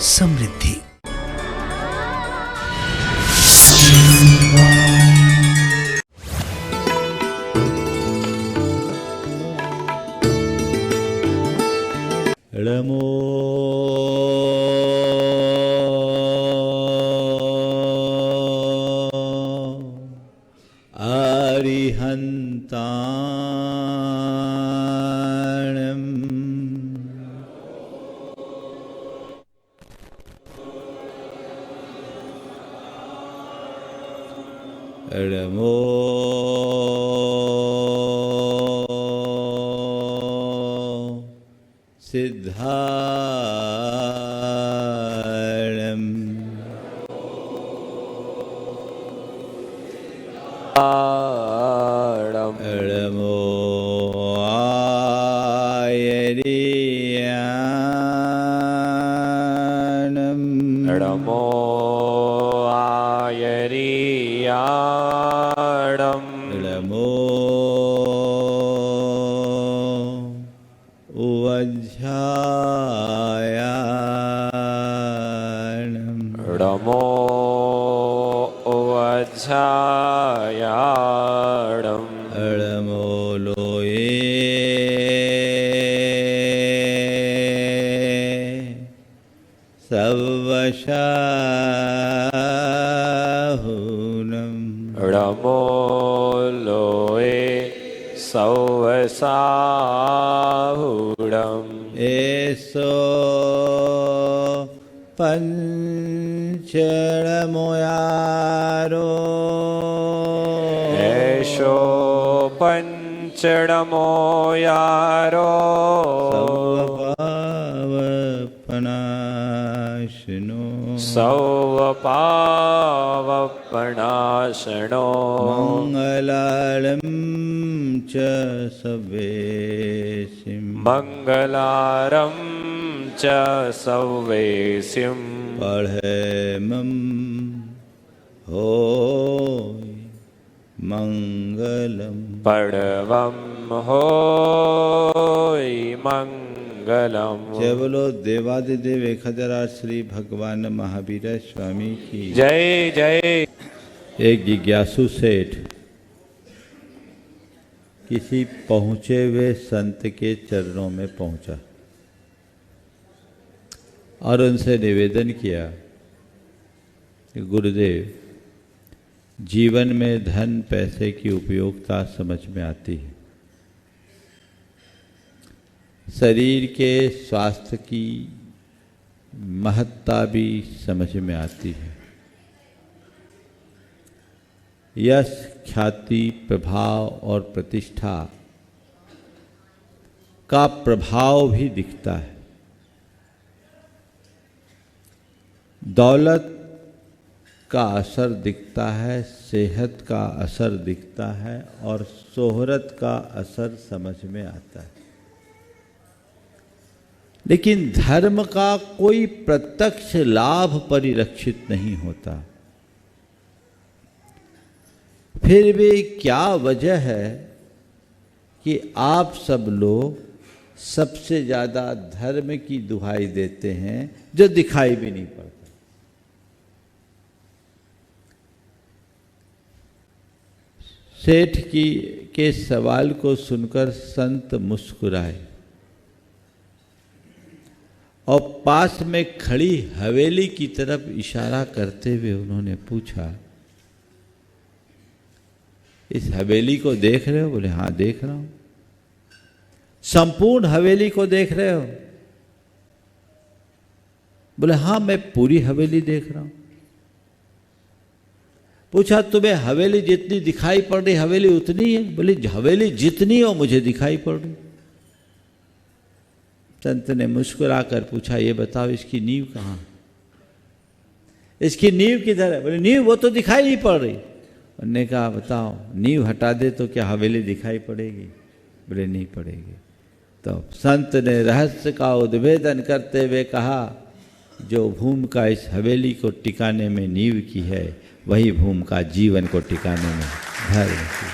समृद्धि। नमो अरिहन्ताणं नमो सिद्धारणं नमो आयर्याणं नमो आयर्याणं नमो वज्रायाणं नमो वज्रायाणं नमो लोये सवशाहुनं नमो लोये सवसाहुडम् एषो पञ्चणमोयारो एषो पञ्चणमो यारो सर्वपावपनाशिनो सौवपावपणाशनो मङ्गलालं च सवेशिं मङ्गलारं च सौवेशिं पढ़ेमं होय मङ्गलम् पडवं होय मङ्गलम्। जय बोलो देवादिदेव 1008 श्री भगवान महावीर स्वामी की जय जय। एक जिज्ञासु सेठ किसी पहुँचे हुए संत के चरणों में पहुँचा और उनसे निवेदन किया कि गुरुदेव, जीवन में धन पैसे की उपयोगिता समझ में आती है, शरीर के स्वास्थ्य की महत्ता भी समझ में आती है, यश ख्याति प्रभाव और प्रतिष्ठा का प्रभाव भी दिखता है, दौलत का असर दिखता है, सेहत का असर दिखता है और शोहरत का असर समझ में आता है, लेकिन धर्म का कोई प्रत्यक्ष लाभ परिलक्षित नहीं होता। फिर भी क्या वजह है कि आप सब लोग सबसे ज़्यादा धर्म की दुहाई देते हैं जो दिखाई भी नहीं पड़ता? सेठ के सवाल को सुनकर संत मुस्कुराए और पास में खड़ी हवेली की तरफ इशारा करते हुए उन्होंने पूछा, इस हवेली को देख रहे हो? बोले हाँ देख रहा हूं। संपूर्ण हवेली को देख रहे हो? बोले हाँ मैं पूरी हवेली देख रहा हूं। पूछा तुम्हें हवेली जितनी दिखाई पड़ रही हवेली उतनी है? बोले हवेली जितनी हो मुझे दिखाई पड़ रही। संत ने मुस्कुराकर पूछा, ये बताओ इसकी नींव कहाँ, इसकी नींव किधर है? बोले नींव वो तो दिखाई नहीं पड़ रही। उन्होंने कहा बताओ नींव हटा दे तो क्या हवेली दिखाई पड़ेगी? बोले नहीं पड़ेगी। तो संत ने रहस्य का उद्भेदन करते हुए कहा, जो भूमिका इस हवेली को टिकाने में नींव की है वही भूमिका जीवन को टिकाने में धर्म की।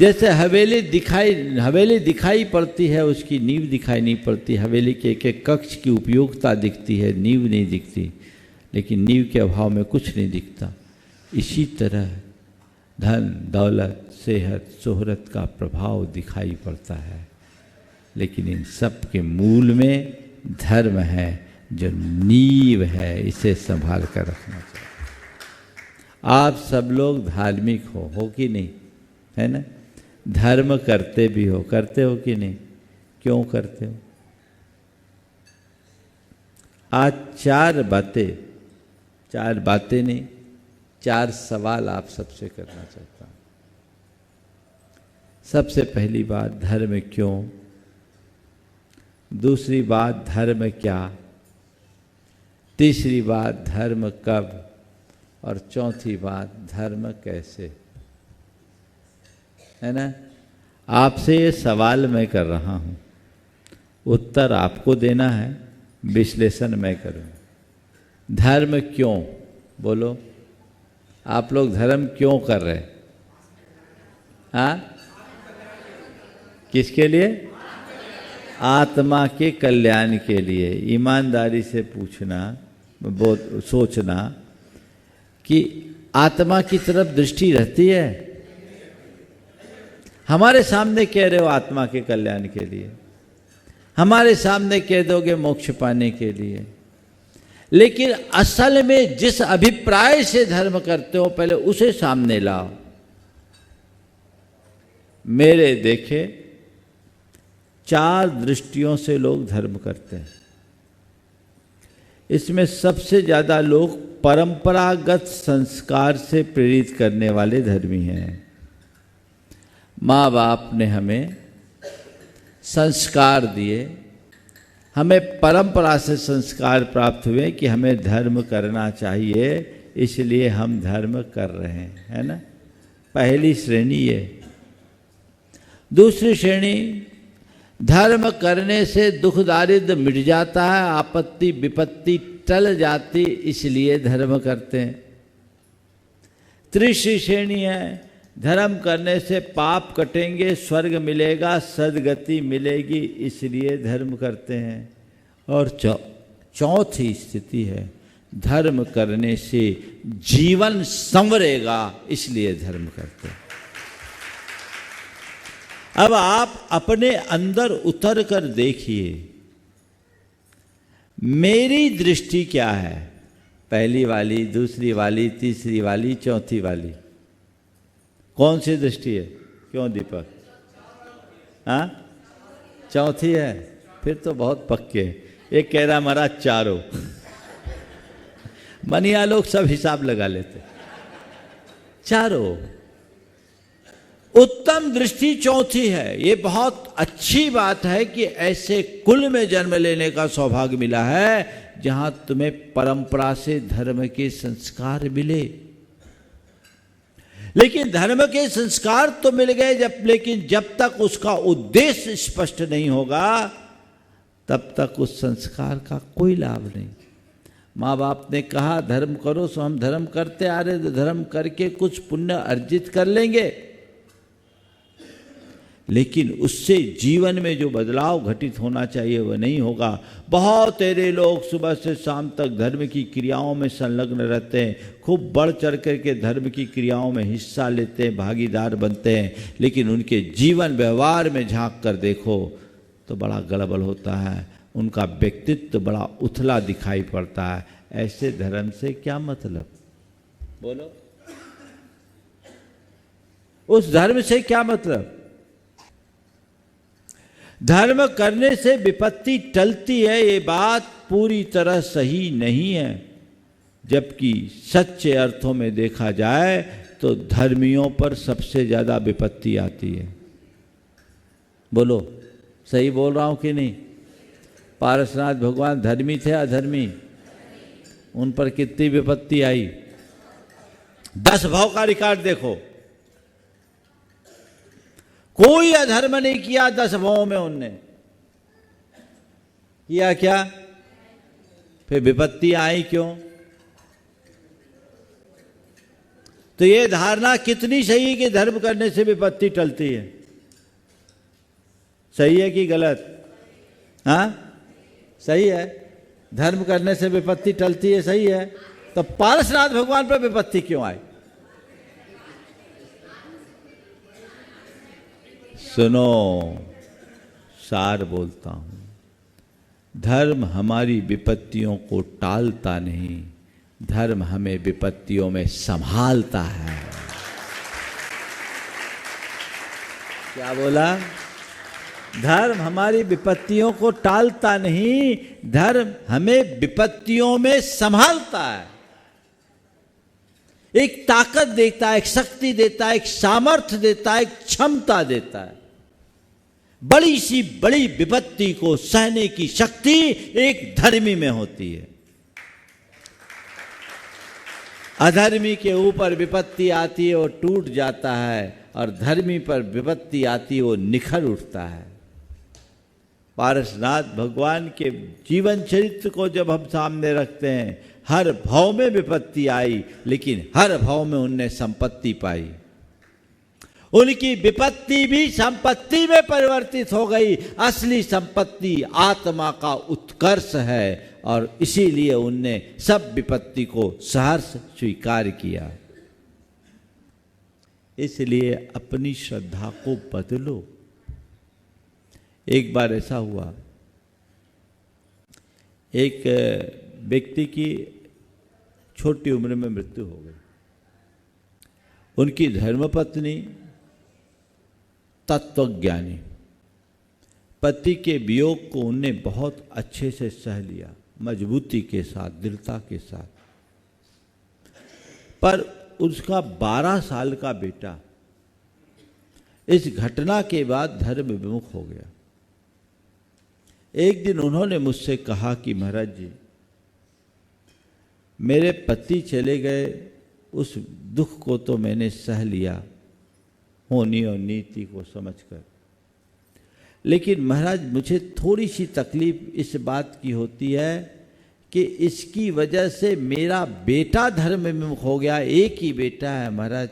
जैसे हवेली दिखाई पड़ती है, उसकी नींव दिखाई नहीं पड़ती। हवेली के एक एक कक्ष की उपयोगिता दिखती है, नींव नहीं दिखती, लेकिन नींव के अभाव में कुछ नहीं दिखता। इसी तरह धन दौलत सेहत शोहरत का प्रभाव दिखाई पड़ता है, लेकिन इन सब के मूल में धर्म है, जो नींव है। इसे संभाल कर रखना चाहिए। आप सब लोग धार्मिक हो कि नहीं, है ना? धर्म करते भी हो, करते हो कि नहीं? क्यों करते हो? आज चार बातें नहीं, 4 सवाल आप सबसे करना चाहता हूं। सबसे पहली बात, धर्म क्यों? दूसरी बात, धर्म क्या? तीसरी बात, धर्म कब? और चौथी बात, धर्म कैसे? है ना? आपसे ये सवाल मैं कर रहा हूं, उत्तर आपको देना है, विश्लेषण मैं करूं। धर्म क्यों? बोलो, आप लोग धर्म क्यों कर रहे हैं? हाँ, किसके लिए? आत्मा के कल्याण के लिए। ईमानदारी से पूछना, सोचना कि आत्मा की तरफ दृष्टि रहती है। हमारे सामने कह रहे हो आत्मा के कल्याण के लिए, हमारे सामने कह दोगे मोक्ष पाने के लिए, लेकिन असल में जिस अभिप्राय से धर्म करते हो पहले उसे सामने लाओ। मेरे देखे 4 दृष्टियों से लोग धर्म करते हैं। इसमें सबसे ज्यादा लोग परंपरागत संस्कार से प्रेरित करने वाले धर्मी हैं। माँ बाप ने हमें संस्कार दिए, हमें परंपरा से संस्कार प्राप्त हुए कि हमें धर्म करना चाहिए, इसलिए हम धर्म कर रहे हैं, है ना? पहली श्रेणी ये। दूसरी श्रेणी, धर्म करने से दुख दारिद्र मिट जाता है, आपत्ति विपत्ति टल जाती, इसलिए धर्म करते हैं। तीसरी श्रेणी है, धर्म करने से पाप कटेंगे, स्वर्ग मिलेगा, सद्गति मिलेगी, इसलिए धर्म करते हैं। और चौथी स्थिति है, धर्म करने से जीवन संवरेगा, इसलिए धर्म करते हैं। अब आप अपने अंदर उतर कर देखिए, मेरी दृष्टि क्या है? पहली वाली, दूसरी वाली, तीसरी वाली, चौथी वाली, कौन सी दृष्टि है? क्यों दीपक? हाँ, चौथी है। फिर तो बहुत पक्के। एक कह रहा महाराज चारों। मनिया लोग सब हिसाब लगा लेते। चारों। उत्तम दृष्टि चौथी है। ये बहुत अच्छी बात है कि ऐसे कुल में जन्म लेने का सौभाग्य मिला है जहां तुम्हें परंपरा से धर्म के संस्कार मिले। लेकिन धर्म के संस्कार तो मिल गए, लेकिन जब तक उसका उद्देश्य स्पष्ट नहीं होगा तब तक उस संस्कार का कोई लाभ नहीं। माँ बाप ने कहा धर्म करो, सो हम धर्म करते आ रहे, तो धर्म करके कुछ पुण्य अर्जित कर लेंगे, लेकिन उससे जीवन में जो बदलाव घटित होना चाहिए वह नहीं होगा। बहुत तेरे लोग सुबह से शाम तक धर्म की क्रियाओं में संलग्न रहते हैं, खूब बढ़ चढ़ करके धर्म की क्रियाओं में हिस्सा लेते हैं, भागीदार बनते हैं, लेकिन उनके जीवन व्यवहार में झांक कर देखो तो बड़ा गड़बड़ होता है, उनका व्यक्तित्व बड़ा उथला दिखाई पड़ता है। ऐसे धर्म से क्या मतलब? बोलो, उस धर्म से क्या मतलब? धर्म करने से विपत्ति टलती है, ये बात पूरी तरह सही नहीं है, जबकि सच्चे अर्थों में देखा जाए तो धर्मियों पर सबसे ज्यादा विपत्ति आती है। बोलो, सही बोल रहा हूं कि नहीं? पारसनाथ भगवान धर्मी थे अधर्मी? उन पर कितनी विपत्ति आई? 10 भव का रिकॉर्ड देखो, कोई अधर्म नहीं किया 10 भवों में, उनने किया क्या? फिर विपत्ति आई क्यों? तो ये धारणा कितनी सही है कि धर्म करने से विपत्ति टलती है? सही है कि गलत? हाँ, सही है। धर्म करने से विपत्ति टलती है, सही है। तो पारसनाथ भगवान पर विपत्ति क्यों आई? सुनो, सार बोलता हूं, धर्म हमारी विपत्तियों को टालता नहीं, धर्म हमें विपत्तियों में संभालता है। क्या बोला? धर्म हमारी विपत्तियों को टालता नहीं, धर्म हमें विपत्तियों में संभालता है। एक ताकत देता है, एक शक्ति देता है, एक सामर्थ्य देता है, एक क्षमता देता है। बड़ी सी बड़ी विपत्ति को सहने की शक्ति एक धर्मी में होती है। अधर्मी के ऊपर विपत्ति आती है वो टूट जाता है, और धर्मी पर विपत्ति आती है वो निखर उठता है। पारसनाथ भगवान के जीवन चरित्र को जब हम सामने रखते हैं, हर भाव में विपत्ति आई, लेकिन हर भाव में उनने संपत्ति पाई। उनकी विपत्ति भी संपत्ति में परिवर्तित हो गई। असली संपत्ति आत्मा का उत्कर्ष है, और इसीलिए उनने सब विपत्ति को सहर्ष स्वीकार किया। इसलिए अपनी श्रद्धा को बदलो। एक बार ऐसा हुआ, एक व्यक्ति की छोटी उम्र में मृत्यु हो गई। उनकी धर्मपत्नी तत्वज्ञानी, पति के वियोग को उनने बहुत अच्छे से सह लिया, मजबूती के साथ, दृढ़ता के साथ। पर उसका 12 साल का बेटा इस घटना के बाद धर्म विमुख हो गया। एक दिन उन्होंने मुझसे कहा कि महाराज जी, मेरे पति चले गए, उस दुख को तो मैंने सह लिया होनी और नीति को समझकर, लेकिन महाराज मुझे थोड़ी सी तकलीफ इस बात की होती है कि इसकी वजह से मेरा बेटा धर्म विमुख हो गया। एक ही बेटा है महाराज,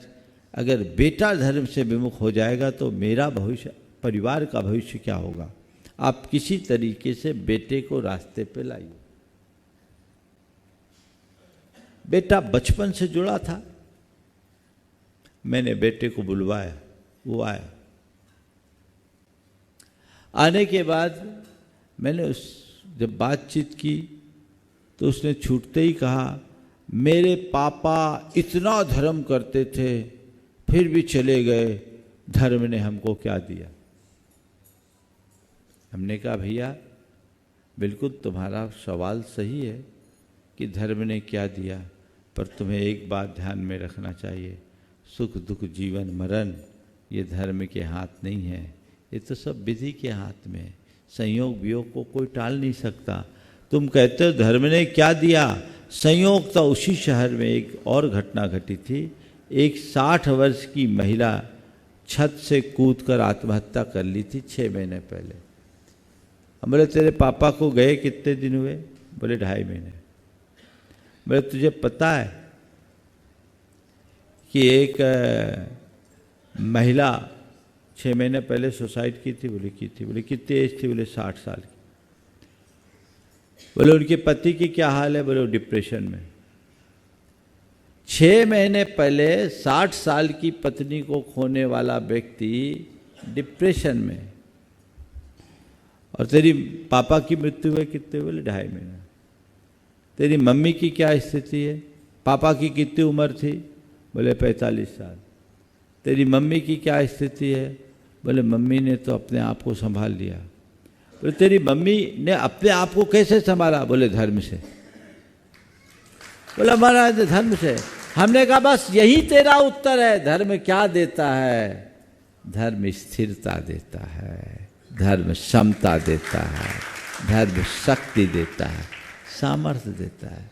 अगर बेटा धर्म से विमुख हो जाएगा तो मेरा भविष्य, परिवार का भविष्य क्या होगा? आप किसी तरीके से बेटे को रास्ते पे लाइए। बेटा बचपन से जुड़ा था। मैंने बेटे को बुलवाया, वो आया। आने के बाद मैंने जब बातचीत की तो उसने छूटते ही कहा, मेरे पापा इतना धर्म करते थे फिर भी चले गए, धर्म ने हमको क्या दिया? हमने कहा भैया बिल्कुल तुम्हारा सवाल सही है कि धर्म ने क्या दिया, पर तुम्हें एक बात ध्यान में रखना चाहिए, सुख दुख जीवन मरण ये धर्म के हाथ नहीं है, ये तो सब विधि के हाथ में है। संयोग वियोग को कोई टाल नहीं सकता। तुम कहते हो धर्म ने क्या दिया? संयोग तो उसी शहर में एक और घटना घटी थी। एक 60 वर्ष की महिला छत से कूदकर आत्महत्या कर ली थी 6 महीने पहले। हम बोले तेरे पापा को गए कितने दिन हुए? बोले 2.5 महीने। बोले तुझे पता है कि एक महिला 6 महीने पहले सुसाइड की थी? बोले की थी। बोले कितनी एज थी? बोले 60 साल की। बोले उनके पति की क्या हाल है? बोले वो डिप्रेशन में। 6 महीने पहले 60 साल की पत्नी को खोने वाला व्यक्ति डिप्रेशन में, और तेरी पापा की मृत्यु हुई कितने? बोले 2.5 महीने। तेरी मम्मी की क्या स्थिति है? पापा की कितनी उम्र थी? बोले 45 साल। तेरी मम्मी की क्या स्थिति है? बोले मम्मी ने तो अपने आप को संभाल लिया। बोले तेरी मम्मी ने अपने आप को कैसे संभाला? बोले धर्म से। बोला महाराज धर्म से। हमने कहा बस यही तेरा उत्तर है। धर्म क्या देता है? धर्म स्थिरता देता है, धर्म समता देता है, धर्म शक्ति देता है, सामर्थ्य देता है।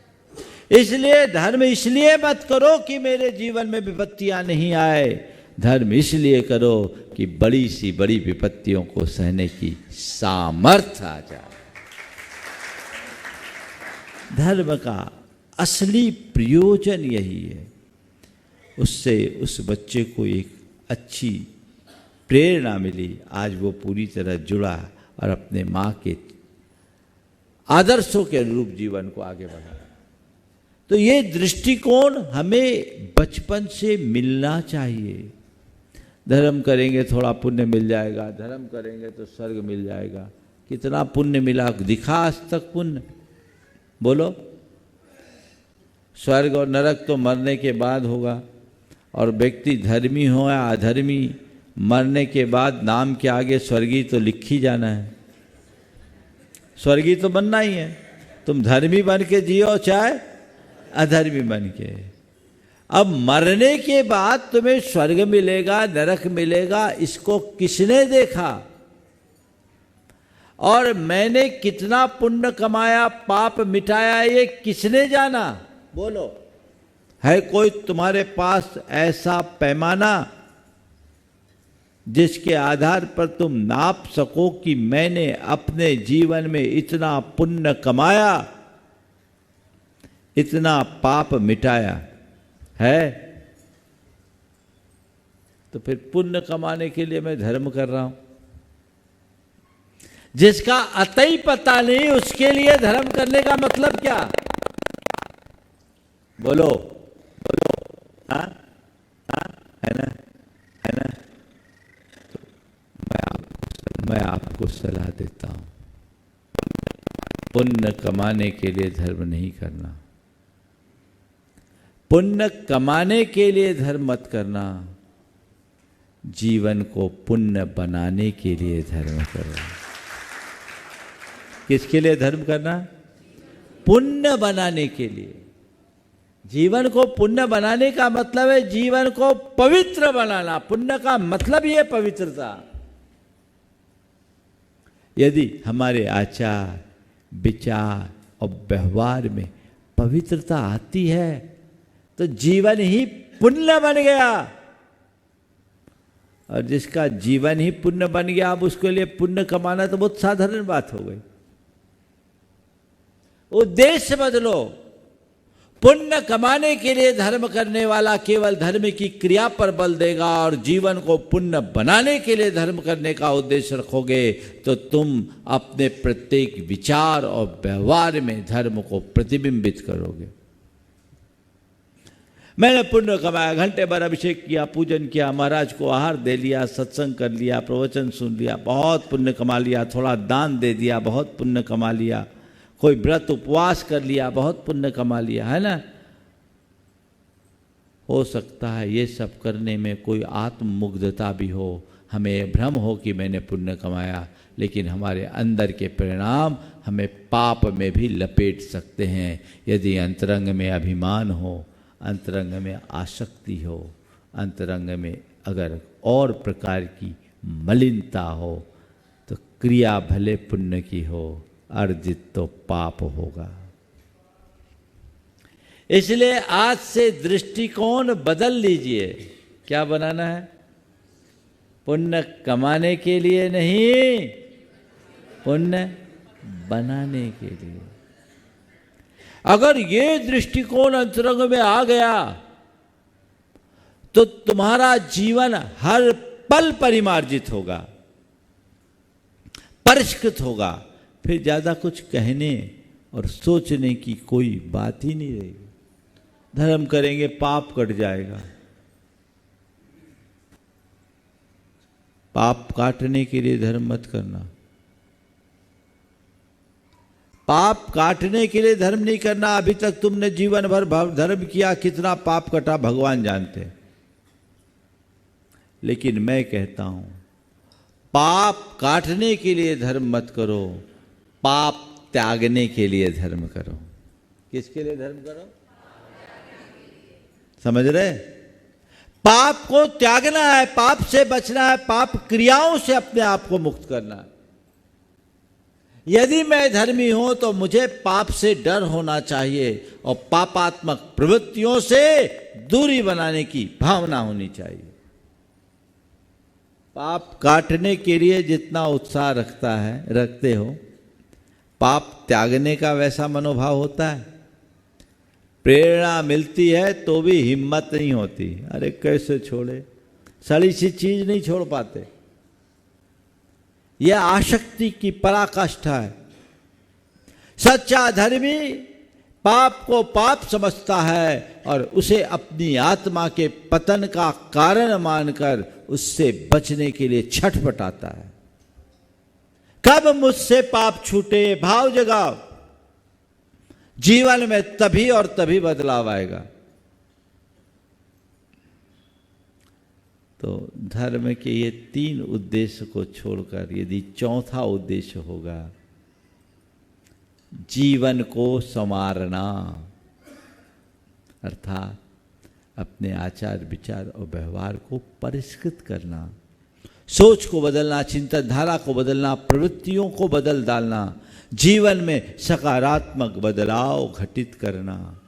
इसलिए धर्म इसलिए मत करो कि मेरे जीवन में विपत्तियां नहीं आए, धर्म इसलिए करो कि बड़ी सी बड़ी विपत्तियों को सहने की सामर्थ्य आ जाए। धर्म का असली प्रयोजन यही है। उससे उस बच्चे को एक अच्छी प्रेरणा मिली। आज वो पूरी तरह जुड़ा और अपने माँ के आदर्शों के अनुरूप जीवन को आगे बढ़ा। तो ये दृष्टिकोण हमें बचपन से मिलना चाहिए। धर्म करेंगे थोड़ा पुण्य मिल जाएगा, धर्म करेंगे तो स्वर्ग मिल जाएगा। कितना पुण्य मिला दिखा आज तक पुण्य? बोलो। स्वर्ग और नरक तो मरने के बाद होगा, और व्यक्ति धर्मी हो या अधर्मी, मरने के बाद नाम के आगे स्वर्गीय तो लिख ही जाना है। स्वर्गीय तो बनना ही है, तुम धर्मी बन के जियो चाहे अधर्मी बन के। अब मरने के बाद तुम्हें स्वर्ग मिलेगा नरक मिलेगा, इसको किसने देखा? और मैंने कितना पुण्य कमाया पाप मिटाया ये किसने जाना? बोलो। है कोई तुम्हारे पास ऐसा पैमाना जिसके आधार पर तुम नाप सको कि मैंने अपने जीवन में इतना पुण्य कमाया, इतना पाप मिटाया है? तो फिर पुण्य कमाने के लिए मैं धर्म कर रहा हूं। जिसका अतई पता नहीं उसके लिए धर्म करने का मतलब क्या? बोलो। हाँ है ना, है ना? तो मैं आपको सलाह देता हूं, पुण्य कमाने के लिए धर्म नहीं करना। पुण्य कमाने के लिए धर्म मत करना, जीवन को पुण्य बनाने के लिए धर्म करो। किसके लिए धर्म करना? पुण्य बनाने के लिए। जीवन को पुण्य बनाने का मतलब है जीवन को पवित्र बनाना। पुण्य का मतलब ही है पवित्रता। यदि हमारे आचार विचार और व्यवहार में पवित्रता आती है तो जीवन ही पुण्य बन गया। और जिसका जीवन ही पुण्य बन गया, अब उसके लिए पुण्य कमाना तो बहुत साधारण बात हो गई। उद्देश्य बदलो। पुण्य कमाने के लिए धर्म करने वाला केवल धर्म की क्रिया पर बल देगा, और जीवन को पुण्य बनाने के लिए धर्म करने का उद्देश्य रखोगे तो तुम अपने प्रत्येक विचार और व्यवहार में धर्म को प्रतिबिंबित करोगे। मैंने पुण्य कमाया, घंटे भर अभिषेक किया, पूजन किया, महाराज को आहार दे लिया, सत्संग कर लिया, प्रवचन सुन लिया, बहुत पुण्य कमा लिया। थोड़ा दान दे दिया, बहुत पुण्य कमा लिया। कोई व्रत उपवास कर लिया, बहुत पुण्य कमा लिया, है ना? हो सकता है ये सब करने में कोई आत्ममुग्धता भी हो, हमें भ्रम हो कि मैंने पुण्य कमाया, लेकिन हमारे अंदर के परिणाम हमें पाप में भी लपेट सकते हैं। यदि अंतरंग में अभिमान हो, अंतरंग में आसक्ति हो, अंतरंग में अगर और प्रकार की मलिनता हो, तो क्रिया भले पुण्य की हो, अर्जित तो पाप होगा। इसलिए आज से दृष्टिकोण बदल लीजिए। क्या बनाना है? पुण्य कमाने के लिए नहीं, पुण्य बनाने के लिए। अगर ये दृष्टिकोण अंतरंग में आ गया तो तुम्हारा जीवन हर पल परिमार्जित होगा, परिष्कृत होगा। फिर ज्यादा कुछ कहने और सोचने की कोई बात ही नहीं रहेगी। धर्म करेंगे पाप कट जाएगा। पाप काटने के लिए धर्म मत करना। पाप काटने के लिए धर्म नहीं करना। अभी तक तुमने जीवन भर धर्म किया, कितना पाप कटा भगवान जानते हैं। लेकिन मैं कहता हूं, पाप काटने के लिए धर्म मत करो, पाप त्यागने के लिए धर्म करो। किसके लिए धर्म करो? समझ रहे? पाप को त्यागना है, पाप से बचना है, पाप क्रियाओं से अपने आप को मुक्त करना है। यदि मैं धर्मी हूं तो मुझे पाप से डर होना चाहिए और पापात्मक प्रवृत्तियों से दूरी बनाने की भावना होनी चाहिए। पाप काटने के लिए जितना उत्साह रखते हो, पाप त्यागने का वैसा मनोभाव होता है? प्रेरणा मिलती है तो भी हिम्मत नहीं होती, अरे कैसे छोड़े, सड़ी सी चीज नहीं छोड़ पाते। यह आसक्ति की पराकाष्ठा है। सच्चा धर्मी पाप को पाप समझता है और उसे अपनी आत्मा के पतन का कारण मानकर उससे बचने के लिए छटपटाता है। कब मुझसे पाप छूटे भाव जगाओ, जीवन में तभी और तभी बदलाव आएगा। तो धर्म के ये 3 उद्देश्य को छोड़कर यदि चौथा उद्देश्य होगा, जीवन को संवारना, अर्थात अपने आचार विचार और व्यवहार को परिष्कृत करना, सोच को बदलना, चिंतन धारा को बदलना, प्रवृत्तियों को बदल डालना, जीवन में सकारात्मक बदलाव घटित करना,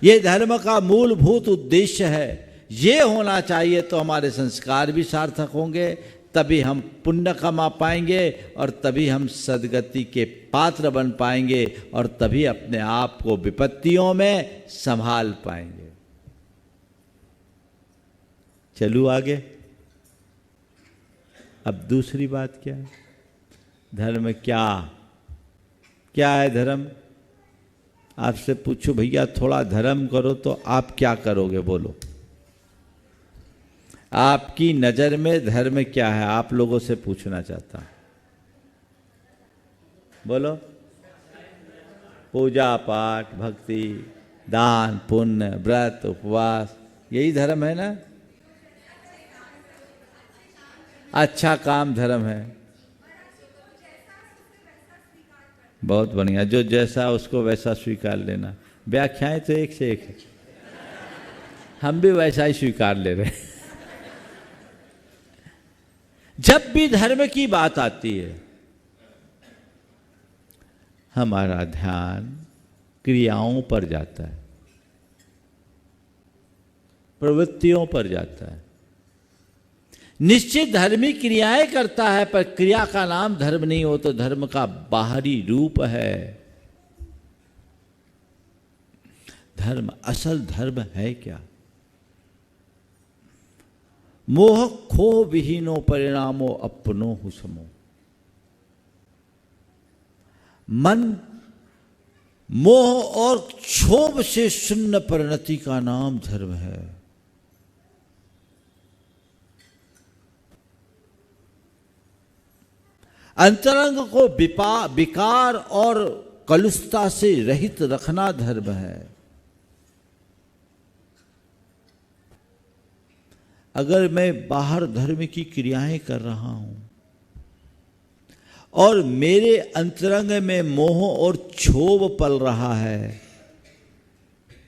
ये धर्म का मूलभूत उद्देश्य है। ये होना चाहिए तो हमारे संस्कार भी सार्थक होंगे, तभी हम पुण्य कमा पाएंगे और तभी हम सद्गति के पात्र बन पाएंगे और तभी अपने आप को विपत्तियों में संभाल पाएंगे। चलूं आगे। अब दूसरी बात क्या है? धर्म क्या है धर्म? आपसे पूछो भैया थोड़ा धर्म करो तो आप क्या करोगे? बोलो, आपकी नजर में धर्म क्या है? आप लोगों से पूछना चाहता हूं, बोलो। पूजा पाठ, भक्ति, दान, पुण्य, व्रत, उपवास, यही धर्म है ना? अच्छा काम धर्म है। बहुत बढ़िया, जो जैसा उसको वैसा स्वीकार लेना। व्याख्याएं तो एक से एक है, हम भी वैसा ही स्वीकार ले रहे हैं। जब भी धर्म की बात आती है, हमारा ध्यान क्रियाओं पर जाता है, प्रवृत्तियों पर जाता है। निश्चित धर्मी क्रियाएं करता है, पर क्रिया का नाम धर्म नहीं हो तो धर्म का बाहरी रूप है। धर्म, असल धर्म है क्या? मोह खो विहीनो परिणामो अपनो हुसमो। मन मोह और क्षोभ से शून्य परिणति का नाम धर्म है। अंतरंग को विकार और कलुषता से रहित रखना धर्म है। अगर मैं बाहर धर्म की क्रियाएं कर रहा हूं और मेरे अंतरंग में मोह और क्षोभ पल रहा है,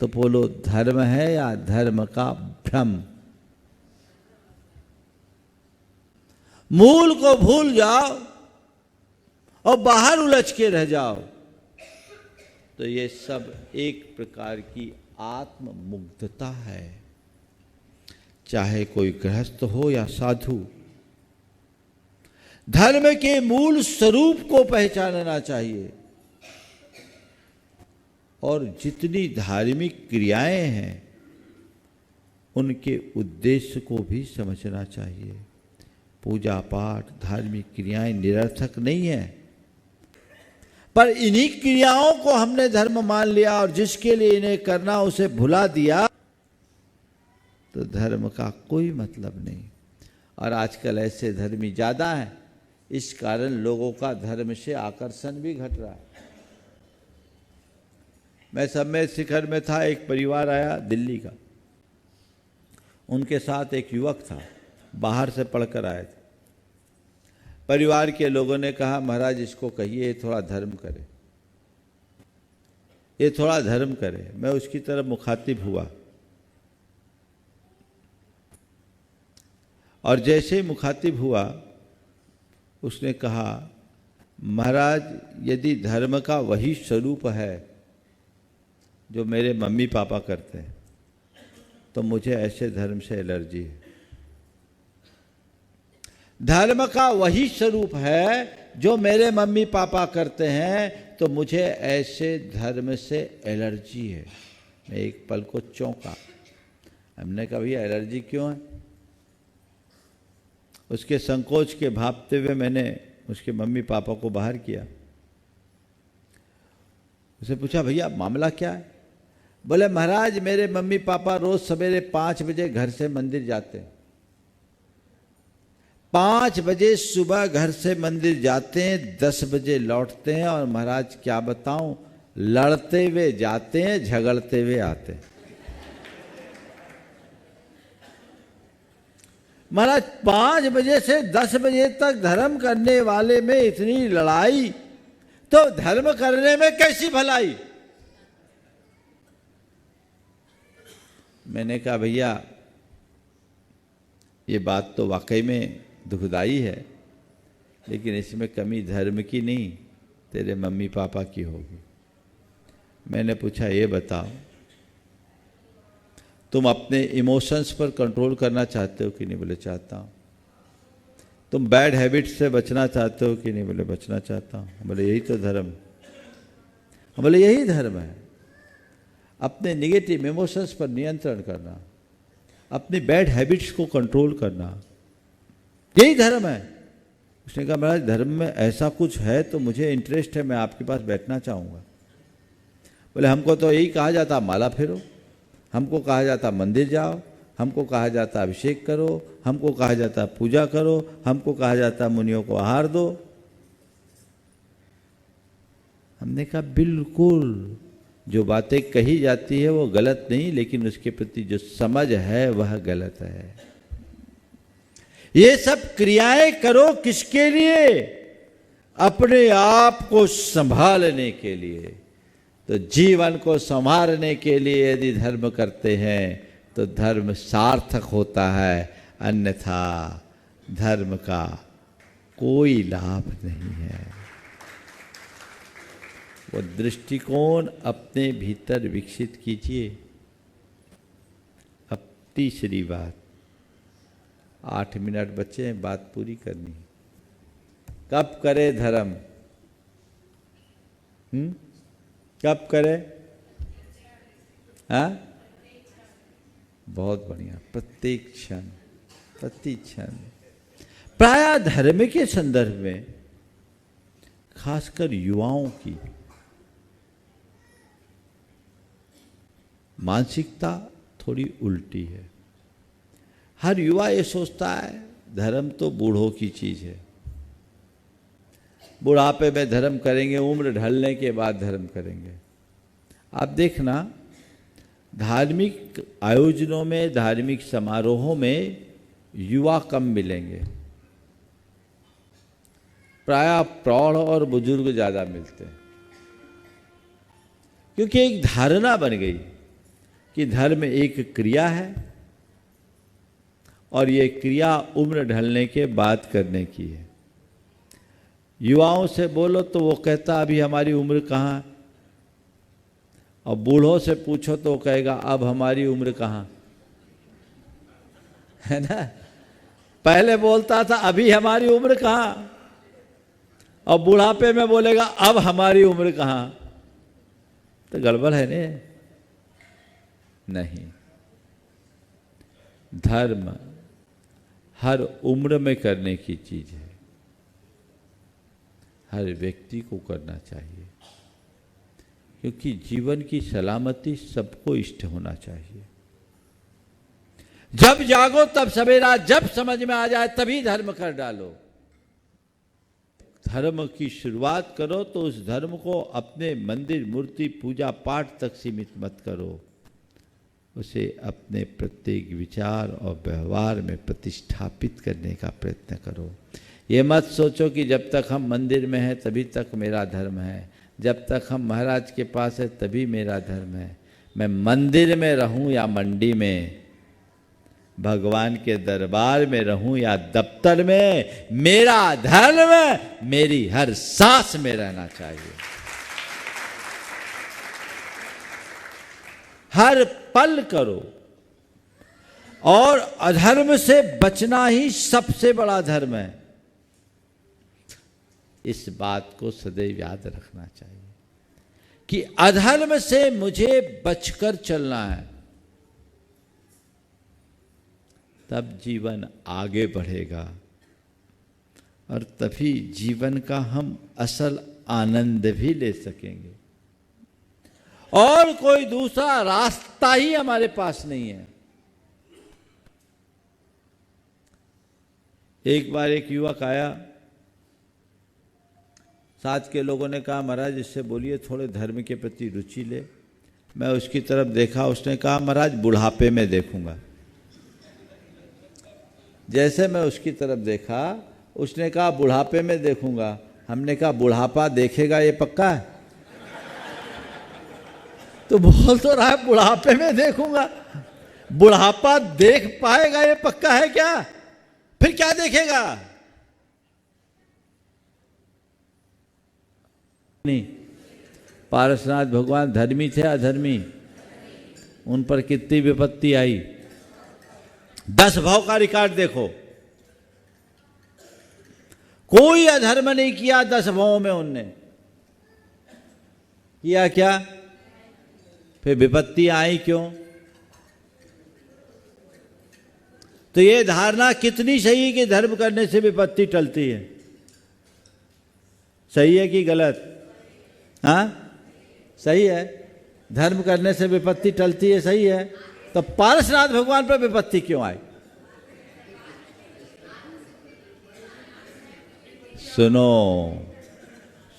तो बोलो धर्म है या धर्म का भ्रम? मूल को भूल जाओ और बाहर उलझ के रह जाओ तो ये सब एक प्रकार की आत्म मुग्धता है। चाहे कोई गृहस्थ हो या साधु, धर्म के मूल स्वरूप को पहचानना चाहिए और जितनी धार्मिक क्रियाएं हैं उनके उद्देश्य को भी समझना चाहिए। पूजा पाठ, धार्मिक क्रियाएं निरर्थक नहीं है, पर इन्हीं क्रियाओं को हमने धर्म मान लिया और जिसके लिए इन्हें करना उसे भुला दिया तो धर्म का कोई मतलब नहीं। और आजकल ऐसे धर्मी ज़्यादा हैं, इस कारण लोगों का धर्म से आकर्षण भी घट रहा है। मैं सम्मेद शिखर में था, एक परिवार आया दिल्ली का, उनके साथ एक युवक था, बाहर से पढ़कर आए थे। परिवार के लोगों ने कहा महाराज इसको कहिए ये थोड़ा धर्म करे, ये थोड़ा धर्म करे। मैं उसकी तरफ मुखातिब हुआ और जैसे ही मुखातिब हुआ उसने कहा महाराज यदि धर्म का वही स्वरूप है जो मेरे मम्मी पापा करते हैं तो मुझे ऐसे धर्म से एलर्जी है। धर्म का वही स्वरूप है जो मेरे मम्मी पापा करते हैं तो मुझे ऐसे धर्म से एलर्जी है। मैं एक पल को चौंका। हमने कहा भैया एलर्जी क्यों है? उसके संकोच के भापते हुए मैंने उसके मम्मी पापा को बाहर किया। उसे पूछा भैया मामला क्या है? बोले महाराज मेरे मम्मी पापा रोज सवेरे 5 बजे घर से मंदिर जाते हैं। 5 बजे सुबह घर से मंदिर जाते हैं, 10 बजे लौटते हैं और महाराज क्या बताऊं, लड़ते हुए जाते हैं, झगड़ते हुए आते हैं। महाराज 5 बजे से 10 बजे तक धर्म करने वाले में इतनी लड़ाई, तो धर्म करने में कैसी भलाई? मैंने कहा भैया ये बात तो वाकई में दुखदाई है, लेकिन इसमें कमी धर्म की नहीं, तेरे मम्मी पापा की होगी। मैंने पूछा ये बताओ तुम अपने इमोशंस पर कंट्रोल करना चाहते हो कि नहीं? बोले चाहता हूँ। तुम बैड हैबिट्स से बचना चाहते हो कि नहीं? बोले बचना चाहता हूँ। बोले यही तो धर्म। बोले यही धर्म है, अपने नेगेटिव इमोशंस पर नियंत्रण करना, अपनी बैड हैबिट्स को कंट्रोल करना, यही धर्म है। उसने कहा महाराज धर्म में ऐसा कुछ है तो मुझे इंटरेस्ट है, मैं आपके पास बैठना चाहूँगा। बोले हमको तो यही कहा जाता माला फेरो, हमको कहा जाता मंदिर जाओ, हमको कहा जाता अभिषेक करो, हमको कहा जाता पूजा करो, हमको कहा जाता मुनियों को आहार दो। हमने कहा बिल्कुल, जो बातें कही जाती है वो गलत नहीं, लेकिन उसके प्रति जो समझ है वह गलत है। ये सब क्रियाएं करो किसके लिए? अपने आप को संभालने के लिए। तो जीवन को संवारने के लिए यदि धर्म करते हैं तो धर्म सार्थक होता है, अन्यथा धर्म का कोई लाभ नहीं है। वो दृष्टिकोण अपने भीतर विकसित कीजिए। अब तीसरी बात, 8 मिनट बचे हैं, बात पूरी करनी। कब करे धर्म? कब करे? हाँ, बहुत बढ़िया, प्रत्येक क्षण, प्रति क्षण। प्रायः धर्म के संदर्भ में खासकर युवाओं की मानसिकता थोड़ी उल्टी है। हर युवा ये सोचता है धर्म तो बूढ़ों की चीज है, बुढ़ापे में धर्म करेंगे, उम्र ढलने के बाद धर्म करेंगे। आप देखना धार्मिक आयोजनों में, धार्मिक समारोहों में युवा कम मिलेंगे, प्रायः प्रौढ़ और बुजुर्ग ज़्यादा मिलते हैं। क्योंकि एक धारणा बन गई कि धर्म एक क्रिया है और ये क्रिया उम्र ढलने के बाद करने की है। युवाओं से बोलो तो वो कहता अभी हमारी उम्र कहाँ, और बूढ़ों से पूछो तो वो कहेगा अब हमारी उम्र कहाँ, है ना। पहले बोलता था अभी हमारी उम्र कहाँ, और बुढ़ापे में बोलेगा अब हमारी उम्र कहाँ। तो गड़बड़ है ने? नहीं, धर्म हर उम्र में करने की चीज है, हर व्यक्ति को करना चाहिए, क्योंकि जीवन की सलामती सबको इष्ट होना चाहिए। जब जागो तब सवेरा, जब समझ में आ जाए तभी धर्म कर डालो। धर्म की शुरुआत करो तो उस धर्म को अपने मंदिर, मूर्ति, पूजा पाठ तक सीमित मत करो, उसे अपने प्रत्येक विचार और व्यवहार में प्रतिष्ठापित करने का प्रयत्न करो। ये मत सोचो कि जब तक हम मंदिर में हैं तभी तक मेरा धर्म है, जब तक हम महाराज के पास है तभी मेरा धर्म है। मैं मंदिर में रहूं या मंडी में, भगवान के दरबार में रहूं या दफ्तर में, मेरा धर्म मेरी हर सांस में रहना चाहिए। हर पल करो, और अधर्म से बचना ही सबसे बड़ा धर्म है। इस बात को सदैव याद रखना चाहिए। कि अधर्म से मुझे बचकर चलना है, तब जीवन आगे बढ़ेगा और तभी जीवन का हम असल आनंद भी ले सकेंगे। और कोई दूसरा रास्ता ही हमारे पास नहीं है। एक बार एक युवक आया, साथ के लोगों ने कहा महाराज इससे बोलिए थोड़े धर्म के प्रति रुचि ले। मैं उसकी तरफ देखा, उसने कहा महाराज बुढ़ापे में देखूंगा। जैसे मैं उसकी तरफ देखा, उसने कहा बुढ़ापे में देखूंगा। हमने कहा बुढ़ापा देखेगा ये पक्का है? तो बोल तो रहा है बुढ़ापे में देखूंगा। बुढ़ापा देख पाएगा ये पक्का है क्या? फिर क्या देखेगा? नहीं। पारसनाथ भगवान धर्मी थे अधर्मी? उन पर कितनी विपत्ति आई। 10 भव का रिकॉर्ड देखो, कोई अधर्म नहीं किया 10 भवों में। उनने किया क्या? फिर विपत्ति आई क्यों? तो ये धारणा कितनी सही है कि धर्म करने से विपत्ति टलती है? सही है कि गलत? हाँ, सही है। धर्म करने से विपत्ति टलती है, सही है। तो पारसनाथ भगवान पर विपत्ति क्यों आई? सुनो,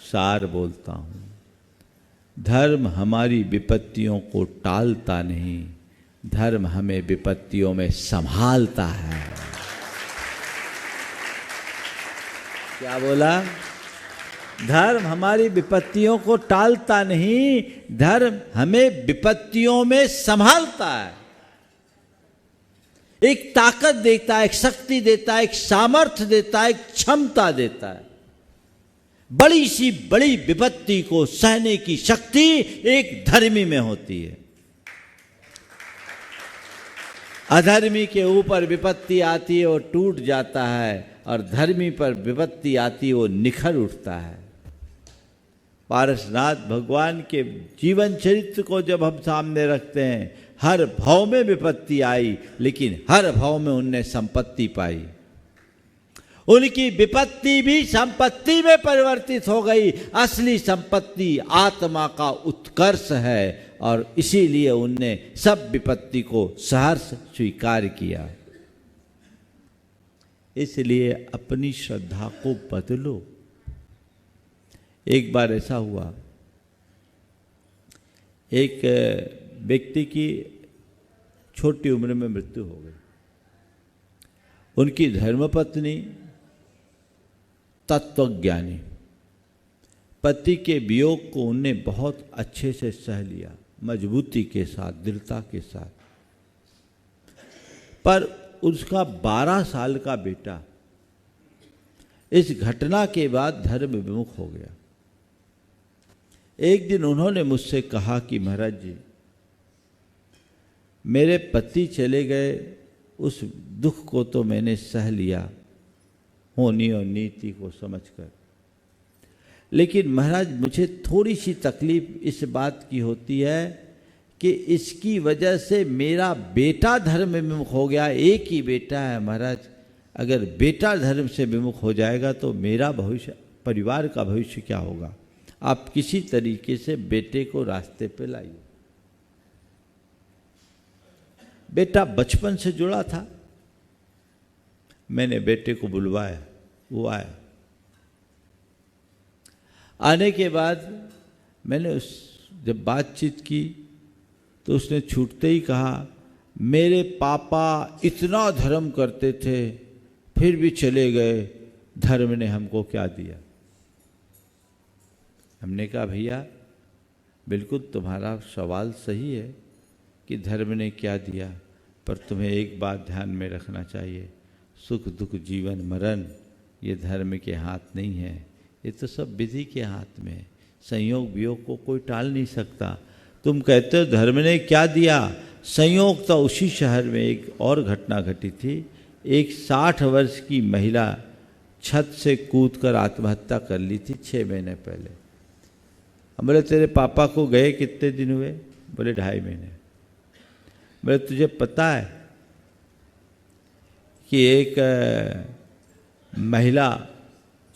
सार बोलता हूं। धर्म हमारी विपत्तियों को टालता नहीं, धर्म हमें विपत्तियों में संभालता है। क्या बोला? धर्म हमारी विपत्तियों को टालता नहीं, धर्म हमें विपत्तियों में संभालता है। एक ताकत देता है, एक शक्ति देता है, एक सामर्थ्य देता है, एक क्षमता देता है। बड़ी सी बड़ी विपत्ति को सहने की शक्ति एक धर्मी में होती है। अधर्मी के ऊपर विपत्ति आती है वो टूट जाता है, और धर्मी पर विपत्ति आती है वो निखर उठता है। पारसनाथ भगवान के जीवन चरित्र को जब हम सामने रखते हैं, हर भाव में विपत्ति आई, लेकिन हर भाव में उनने संपत्ति पाई। उनकी विपत्ति भी संपत्ति में परिवर्तित हो गई। असली संपत्ति आत्मा का उत्कर्ष है, और इसीलिए उनने सब विपत्ति को सहर्ष स्वीकार किया। इसलिए अपनी श्रद्धा को बदलो। एक बार ऐसा हुआ, एक व्यक्ति की छोटी उम्र में मृत्यु हो गई। उनकी धर्मपत्नी तत्वज्ञानी, पति के वियोग को उनने बहुत अच्छे से सह लिया, मजबूती के साथ, दृढ़ता के साथ। पर उसका 12 साल का बेटा इस घटना के बाद धर्म विमुख हो गया। एक दिन उन्होंने मुझसे कहा कि महाराज जी, मेरे पति चले गए, उस दुख को तो मैंने सह लिया होनी और नीति को समझकर, लेकिन महाराज मुझे थोड़ी सी तकलीफ इस बात की होती है कि इसकी वजह से मेरा बेटा धर्म विमुख हो गया। एक ही बेटा है महाराज, अगर बेटा धर्म से विमुख हो जाएगा तो मेरा भविष्य, परिवार का भविष्य क्या होगा? आप किसी तरीके से बेटे को रास्ते पे लाइए। बेटा बचपन से जुड़ा था। मैंने बेटे को बुलवाया, वो आया। आने के बाद मैंने जब बातचीत की तो उसने छूटते ही कहा, मेरे पापा इतना धर्म करते थे फिर भी चले गए, धर्म ने हमको क्या दिया? हमने कहा भैया बिल्कुल तुम्हारा सवाल सही है कि धर्म ने क्या दिया, पर तुम्हें एक बात ध्यान में रखना चाहिए, सुख दुख जीवन मरण ये धर्म के हाथ नहीं है, ये तो सब विधि के हाथ में है। संयोग वियोग को कोई टाल नहीं सकता। तुम कहते हो धर्म ने क्या दिया? संयोग तो उसी शहर में एक और घटना घटी थी। एक 60 वर्ष की महिला छत से कूदकर आत्महत्या कर ली थी 6 महीने पहले। हम बोले तेरे पापा को गए कितने दिन हुए? बोले 2.5 महीने। बोले तुझे पता है कि एक महिला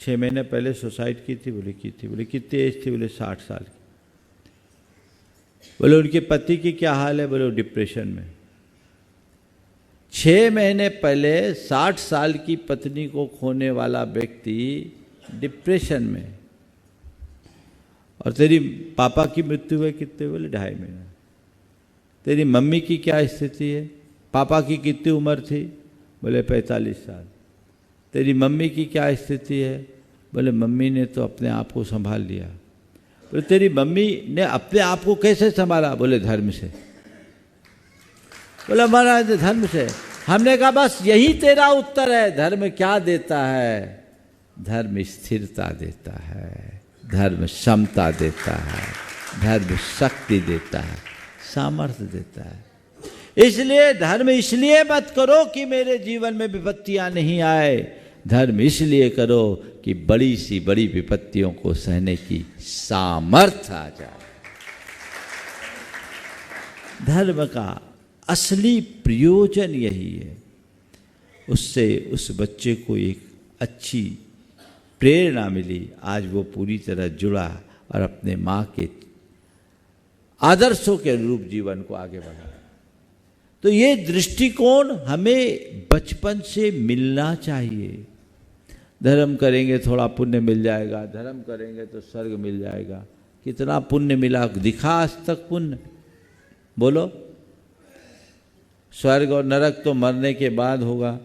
6 महीने पहले सुसाइड की थी? बोले की थी। बोले कितनी एज थी? बोले 60 साल की। बोले उनके पति की क्या हाल है? बोले वो डिप्रेशन में। 6 महीने पहले 60 साल की पत्नी को खोने वाला व्यक्ति डिप्रेशन में, और तेरी पापा की मृत्यु हुई कितने? बोले 2.5 महीने। तेरी मम्मी की क्या स्थिति है? पापा की कितनी उम्र थी? बोले 45 साल। तेरी मम्मी की क्या स्थिति है? बोले मम्मी ने तो अपने आप को संभाल लिया। बोले तेरी मम्मी ने अपने आप को कैसे संभाला? बोले धर्म से। बोले महाराज धर्म से। हमने कहा बस यही तेरा उत्तर है। धर्म क्या देता है? धर्म स्थिरता देता है, धर्म समता देता है, धर्म शक्ति देता है, सामर्थ्य देता है। इसलिए धर्म इसलिए मत करो कि मेरे जीवन में विपत्तियां नहीं आए, धर्म इसलिए करो कि बड़ी सी बड़ी विपत्तियों को सहने की सामर्थ्य आ जाए। धर्म का असली प्रयोजन यही है। उससे उस बच्चे को एक अच्छी प्रेरणा मिली, आज वो पूरी तरह जुड़ा और अपने माँ के आदर्शों के अनुरूप जीवन को आगे बढ़ा। तो ये दृष्टिकोण हमें बचपन से मिलना चाहिए। धर्म करेंगे थोड़ा पुण्य मिल जाएगा, धर्म करेंगे तो स्वर्ग मिल जाएगा। कितना पुण्य मिला? दिखा आज तक पुण्य? बोलो। स्वर्ग और नरक तो मरने के बाद होगा,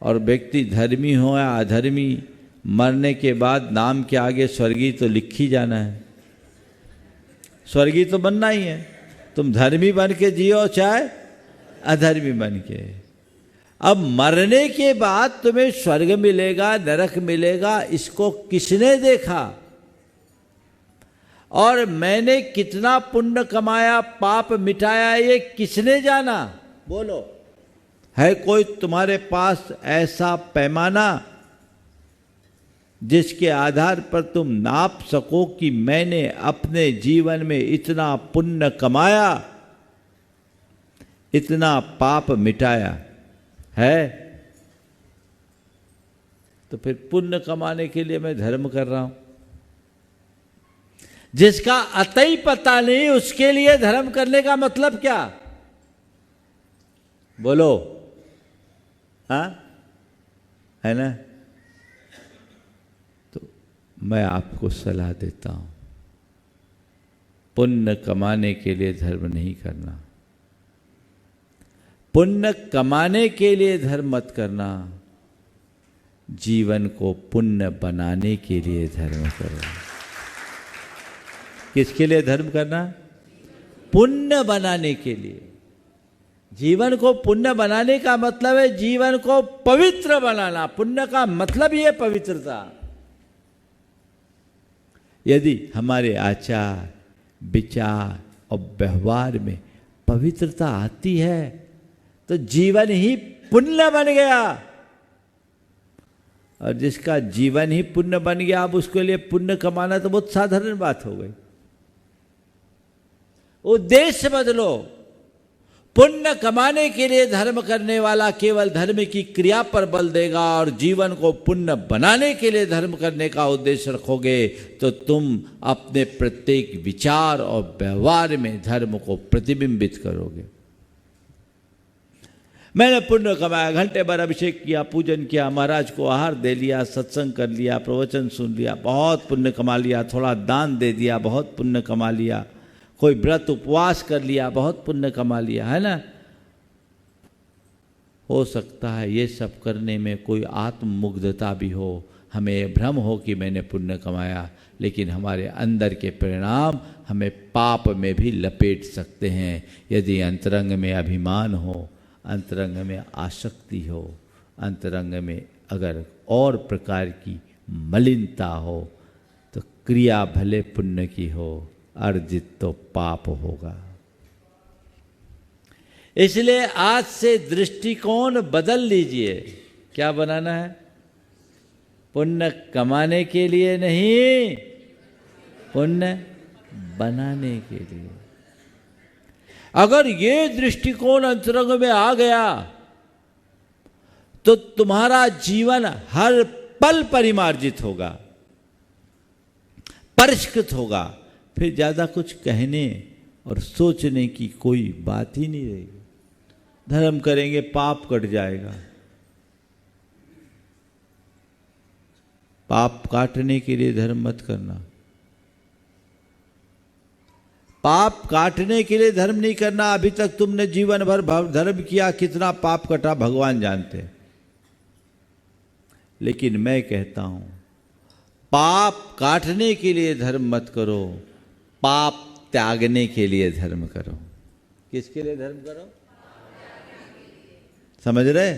और व्यक्ति धर्मी हो या अधर्मी, मरने के बाद नाम के आगे स्वर्गीय तो लिख ही जाना है। स्वर्गीय तो बनना ही है। तुम धर्मी बन के जियो चाहे अधर्मी बन के। अब मरने के बाद तुम्हें स्वर्ग मिलेगा, नरक मिलेगा, इसको किसने देखा? और मैंने कितना पुण्य कमाया, पाप मिटाया, ये किसने जाना? बोलो। है कोई तुम्हारे पास ऐसा पैमाना जिसके आधार पर तुम नाप सको कि मैंने अपने जीवन में इतना पुण्य कमाया, इतना पाप मिटाया है? तो फिर पुण्य कमाने के लिए मैं धर्म कर रहा हूं। जिसका अतई पता नहीं उसके लिए धर्म करने का मतलब क्या? बोलो। हाँ, है ना? तो मैं आपको सलाह देता हूं, पुण्य कमाने के लिए धर्म नहीं करना। पुण्य कमाने के लिए धर्म मत करना, जीवन को पुण्य बनाने के लिए धर्म करो। किसके लिए धर्म करना? पुण्य बनाने के लिए। जीवन को पुण्य बनाने का मतलब है जीवन को पवित्र बनाना। पुण्य का मतलब ही है पवित्रता। यदि हमारे आचार, विचार और व्यवहार में पवित्रता आती है तो जीवन ही पुण्य बन गया। और जिसका जीवन ही पुण्य बन गया, अब उसके लिए पुण्य कमाना तो बहुत साधारण बात हो गई। उद्देश्य बदलो। पुण्य कमाने के लिए धर्म करने वाला केवल धर्म की क्रिया पर बल देगा, और जीवन को पुण्य बनाने के लिए धर्म करने का उद्देश्य रखोगे तो तुम अपने प्रत्येक विचार और व्यवहार में धर्म को प्रतिबिंबित करोगे। मैंने पुण्य कमाया, घंटे भर अभिषेक किया, पूजन किया, महाराज को आहार दे लिया, सत्संग कर लिया, प्रवचन सुन लिया, बहुत पुण्य कमा लिया। थोड़ा दान दे दिया, बहुत पुण्य कमा लिया। कोई व्रत उपवास कर लिया, बहुत पुण्य कमा लिया, है ना? हो सकता है ये सब करने में कोई आत्ममुग्धता भी हो, हमें भ्रम हो कि मैंने पुण्य कमाया, लेकिन हमारे अंदर के परिणाम हमें पाप में भी लपेट सकते हैं। यदि अंतरंग में अभिमान हो, अंतरंग में आसक्ति हो, अंतरंग में अगर और प्रकार की मलिनता हो, तो क्रिया भले पुण्य की हो, अर्जित तो पाप होगा। इसलिए आज से दृष्टिकोण बदल लीजिए। क्या बनाना है? पुण्य कमाने के लिए नहीं, पुण्य बनाने के लिए। अगर ये दृष्टिकोण अंतरंग में आ गया तो तुम्हारा जीवन हर पल परिमार्जित होगा, परिष्कृत होगा। फिर ज्यादा कुछ कहने और सोचने की कोई बात ही नहीं रहेगी। धर्म करेंगे पाप कट जाएगा। पाप काटने के लिए धर्म मत करना। पाप काटने के लिए धर्म नहीं करना। अभी तक तुमने जीवन भर धर्म किया, कितना पाप कटा भगवान जानते हैं। लेकिन मैं कहता हूं, पाप काटने के लिए धर्म मत करो, पाप त्यागने के लिए धर्म करो। किसके लिए धर्म करो? समझ रहे?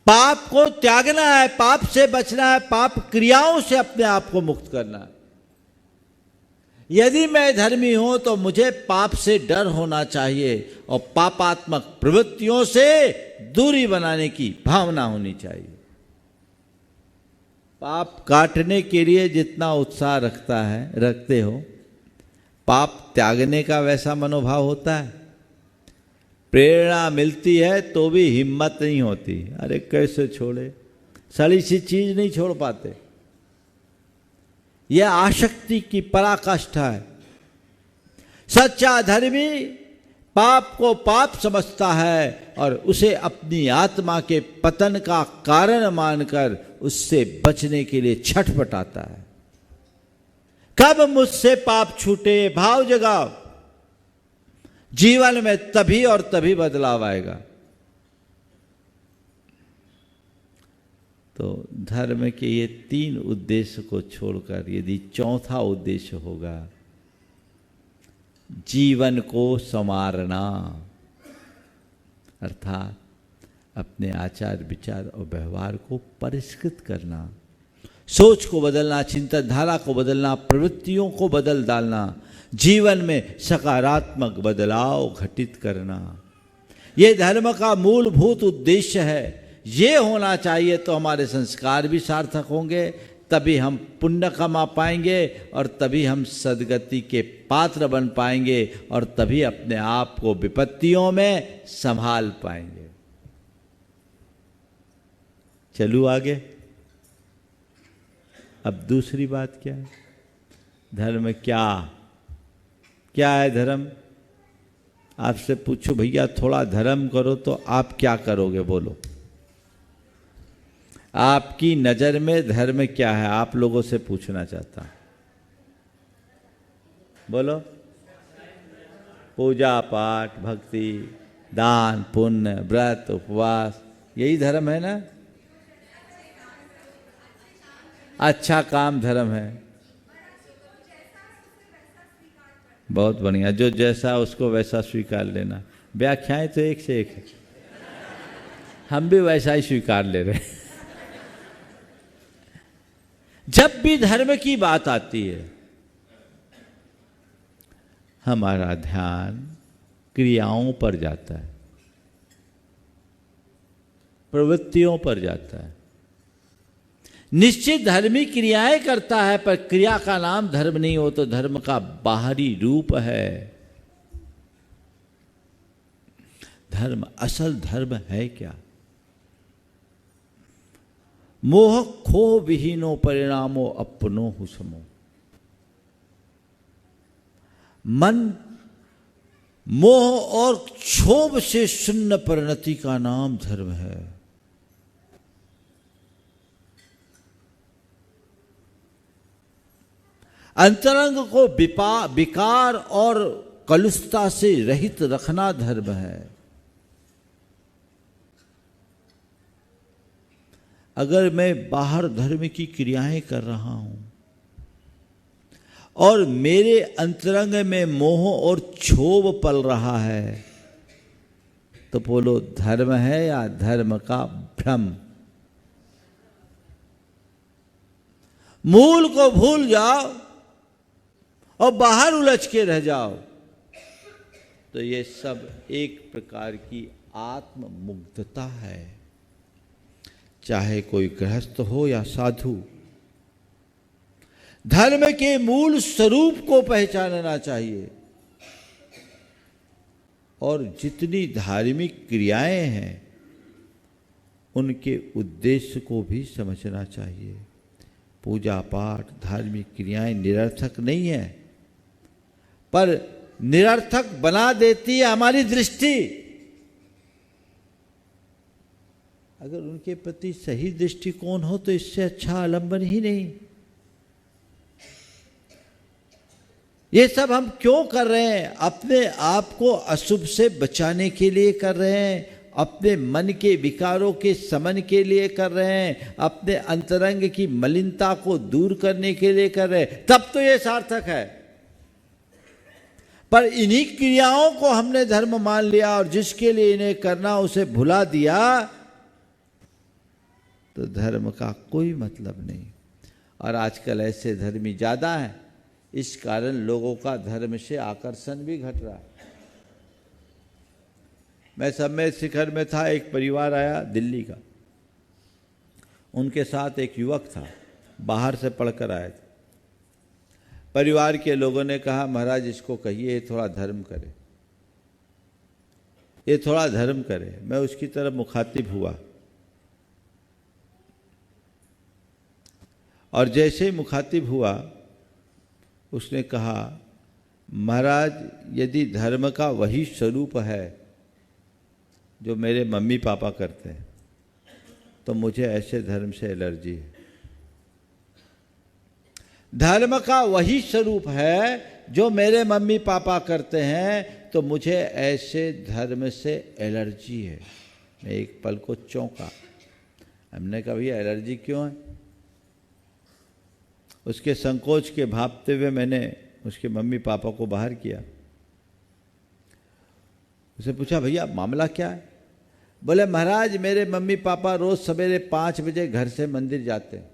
पाप को त्यागना है, पाप से बचना है, पाप क्रियाओं से अपने आप को मुक्त करना है। यदि मैं धर्मी हूं तो मुझे पाप से डर होना चाहिए और पापात्मक प्रवृत्तियों से दूरी बनाने की भावना होनी चाहिए। पाप काटने के लिए जितना उत्साह रखते हो, पाप त्यागने का वैसा मनोभाव होता है? प्रेरणा मिलती है तो भी हिम्मत नहीं होती। अरे कैसे छोड़े, सड़ी सी चीज नहीं छोड़ पाते। यह आसक्ति की पराकाष्ठा है। सच्चा धर्मी पाप को पाप समझता है और उसे अपनी आत्मा के पतन का कारण मानकर उससे बचने के लिए छटपटाता है। कब मुझसे पाप छूटे, भाव जगाओ। जीवन में तभी और तभी बदलाव आएगा। तो धर्म के ये 3 उद्देश्य को छोड़कर यदि चौथा उद्देश्य होगा, जीवन को संवारना, अर्थात अपने आचार विचार और व्यवहार को परिष्कृत करना, सोच को बदलना, चिंतन धारा को बदलना, प्रवृत्तियों को बदल डालना, जीवन में सकारात्मक बदलाव घटित करना, ये धर्म का मूलभूत उद्देश्य है। ये होना चाहिए तो हमारे संस्कार भी सार्थक होंगे, तभी हम पुण्य कमा पाएंगे और तभी हम सद्गति के पात्र बन पाएंगे और तभी अपने आप को विपत्तियों में संभाल पाएंगे। चलूं आगे। अब दूसरी बात क्या है? धर्म क्या है धर्म? आपसे पूछो भैया थोड़ा धर्म करो तो आप क्या करोगे? बोलो, आपकी नजर में धर्म क्या है? आप लोगों से पूछना चाहता। बोलो। पूजा पाठ, भक्ति, दान, पुण्य, व्रत, उपवास, यही धर्म है ना? अच्छा काम धर्म है। बहुत बढ़िया। जो जैसा उसको वैसा स्वीकार लेना। व्याख्याएं तो एक से एक है, हम भी वैसा ही स्वीकार ले रहे हैं। जब भी धर्म की बात आती है, हमारा ध्यान क्रियाओं पर जाता है, प्रवृत्तियों पर जाता है। निश्चित धर्मी क्रियाएं करता है, पर क्रिया का नाम धर्म नहीं हो तो धर्म का बाहरी रूप है। धर्म, असल धर्म है क्या? मोह खो विहीनो परिणामो अपनो हुसमो। मन मोह और क्षोभ से शून्य परिणति का नाम धर्म है। अंतरंग को विकार और कलुषता से रहित रखना धर्म है। अगर मैं बाहर धर्म की क्रियाएं कर रहा हूं और मेरे अंतरंग में मोह और क्षोभ पल रहा है, तो बोलो धर्म है या धर्म का भ्रम? मूल को भूल जाओ और बाहर उलझ के रह जाओ तो ये सब एक प्रकार की आत्म मुग्धता है। चाहे कोई गृहस्थ हो या साधु, धर्म के मूल स्वरूप को पहचानना चाहिए और जितनी धार्मिक क्रियाएं हैं उनके उद्देश्य को भी समझना चाहिए। पूजा पाठ धार्मिक क्रियाएं निरर्थक नहीं है, पर निरर्थक बना देती है हमारी दृष्टि। अगर उनके प्रति सही दृष्टिकोण हो तो इससे अच्छा आलंबन ही नहीं। ये सब हम क्यों कर रहे हैं? अपने आप को अशुभ से बचाने के लिए कर रहे हैं, अपने मन के विकारों के समन के लिए कर रहे हैं, अपने अंतरंग की मलिनता को दूर करने के लिए कर रहे हैं, तब तो ये सार्थक है। पर इन्हीं क्रियाओं को हमने धर्म मान लिया और जिसके लिए इन्हें करना उसे भुला दिया, तो धर्म का कोई मतलब नहीं। और आजकल ऐसे धर्मी ज्यादा हैं, इस कारण लोगों का धर्म से आकर्षण भी घट रहा है। मैं सम्मेद शिखर में था, एक परिवार आया दिल्ली का, उनके साथ एक युवक था, बाहर से पढ़कर आए थे। परिवार के लोगों ने कहा महाराज इसको कहिए ये थोड़ा धर्म करे, ये थोड़ा धर्म करे। मैं उसकी तरफ मुखातिब हुआ और जैसे ही मुखातिब हुआ उसने कहा महाराज यदि धर्म का वही स्वरूप है जो मेरे मम्मी पापा करते हैं तो मुझे ऐसे धर्म से एलर्जी है। धर्म का वही स्वरूप है जो मेरे मम्मी पापा करते हैं तो मुझे ऐसे धर्म से एलर्जी है। मैं एक पल को चौंका। हमने कहा भैया एलर्जी क्यों है? उसके संकोच के भापते हुए मैंने उसके मम्मी पापा को बाहर किया। उसे पूछा भैया मामला क्या है? बोले महाराज मेरे मम्मी पापा रोज सवेरे 5 बजे घर से मंदिर जाते हैं।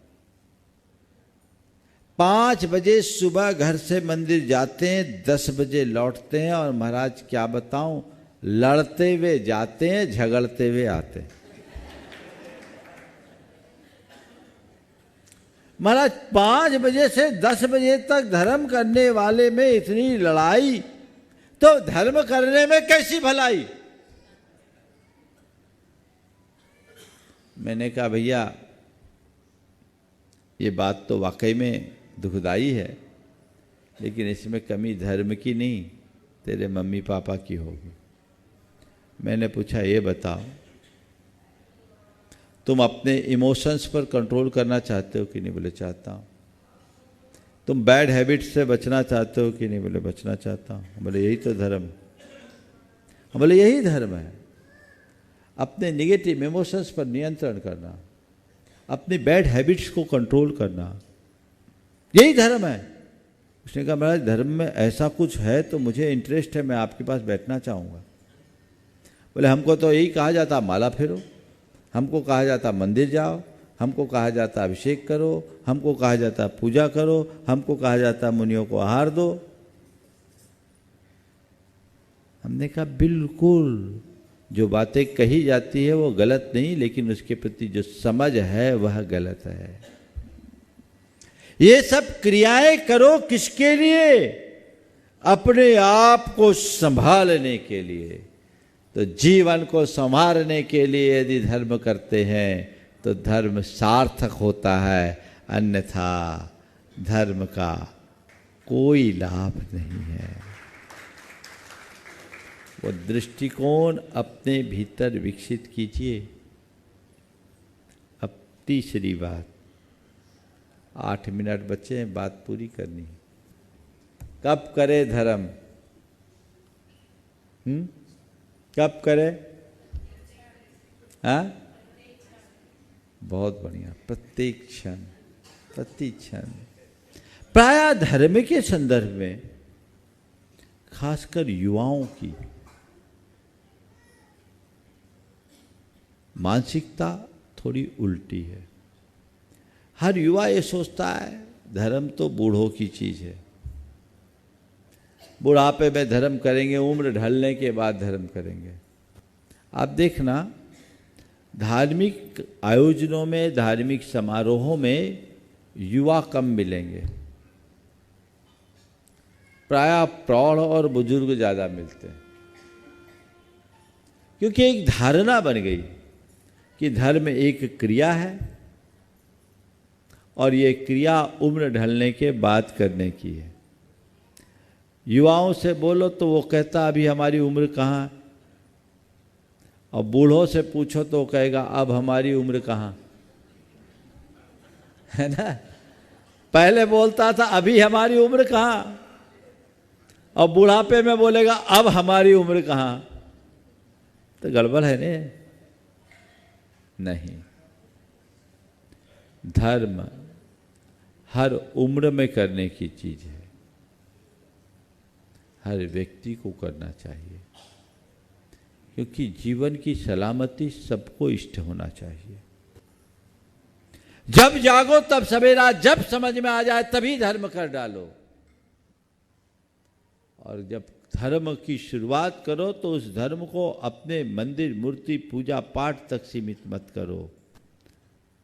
5 बजे सुबह घर से मंदिर जाते हैं, 10 बजे लौटते हैं और महाराज क्या बताऊं, लड़ते हुए जाते हैं, झगड़ते हुए आते हैं। महाराज 5 बजे से 10 बजे तक धर्म करने वाले में इतनी लड़ाई, तो धर्म करने में कैसी भलाई? मैंने कहा भैया ये बात तो वाकई में दुखदाई है, लेकिन इसमें कमी धर्म की नहीं तेरे मम्मी पापा की होगी। मैंने पूछा ये बताओ तुम अपने इमोशंस पर कंट्रोल करना चाहते हो कि नहीं? बोले चाहता हूँ। तुम बैड हैबिट से बचना चाहते हो कि नहीं? बोले बचना चाहता हूँ। बोले यही तो धर्म है। बोले यही धर्म है, अपने नेगेटिव इमोशंस पर नियंत्रण करना, अपने बैड हैबिट्स को कंट्रोल करना, यही धर्म है। उसने कहा महाराज धर्म में ऐसा कुछ है तो मुझे इंटरेस्ट है, मैं आपके पास बैठना चाहूँगा। बोले हमको तो यही कहा जाता माला फेरो, हमको कहा जाता मंदिर जाओ, हमको कहा जाता अभिषेक करो, हमको कहा जाता पूजा करो, हमको कहा जाता मुनियों को आहार दो। हमने कहा बिल्कुल जो बातें कही जाती है वो गलत नहीं, लेकिन उसके प्रति जो समझ है वह गलत है। ये सब क्रियाएं करो किसके लिए? अपने आप को संभालने के लिए। तो जीवन को संवारने के लिए यदि धर्म करते हैं तो धर्म सार्थक होता है, अन्यथा धर्म का कोई लाभ नहीं है। वो दृष्टिकोण अपने भीतर विकसित कीजिए। अब तीसरी बात, 8 मिनट बचे हैं, बात पूरी करनी है। कब करे धर्म? कब करे? हाँ बहुत बढ़िया, प्रत्येक क्षण, प्रति क्षण। प्रायः धर्म के संदर्भ में खासकर युवाओं की मानसिकता थोड़ी उल्टी है। हर युवा ये सोचता है धर्म तो बूढ़ों की चीज है, बुढ़ापे में धर्म करेंगे, उम्र ढलने के बाद धर्म करेंगे। आप देखना धार्मिक आयोजनों में, धार्मिक समारोहों में युवा कम मिलेंगे, प्रायः प्रौढ़ और बुजुर्ग ज़्यादा मिलते हैं, क्योंकि एक धारणा बन गई कि धर्म एक क्रिया है और ये क्रिया उम्र ढलने के बाद करने की है। युवाओं से बोलो तो वो कहता अभी हमारी उम्र कहाँ, और बूढ़ों से पूछो तो वो कहेगा अब हमारी उम्र कहाँ, है ना। पहले बोलता था अभी हमारी उम्र कहाँ, और बुढ़ापे में बोलेगा अब हमारी उम्र कहाँ। तो गड़बड़ है ने? नहीं, धर्म हर उम्र में करने की चीज है, हर व्यक्ति को करना चाहिए, क्योंकि जीवन की सलामती सबको इष्ट होना चाहिए। जब जागो तब सवेरा, जब समझ में आ जाए तभी धर्म कर डालो। और जब धर्म की शुरुआत करो तो उस धर्म को अपने मंदिर, मूर्ति, पूजा पाठ तक सीमित मत करो,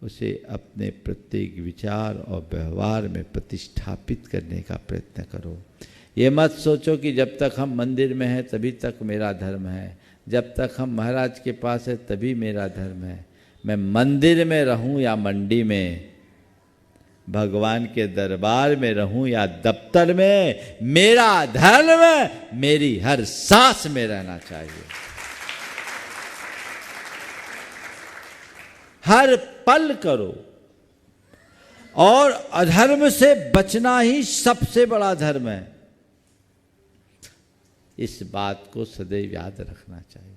उसे अपने प्रत्येक विचार और व्यवहार में प्रतिष्ठापित करने का प्रयत्न करो। ये मत सोचो कि जब तक हम मंदिर में हैं तभी तक मेरा धर्म है, जब तक हम महाराज के पास है तभी मेरा धर्म है। मैं मंदिर में रहूं या मंडी में, भगवान के दरबार में रहूं या दफ्तर में, मेरा धर्म मेरी हर सांस में रहना चाहिए, हर पल करो। और अधर्म से बचना ही सबसे बड़ा धर्म है, इस बात को सदैव याद रखना चाहिए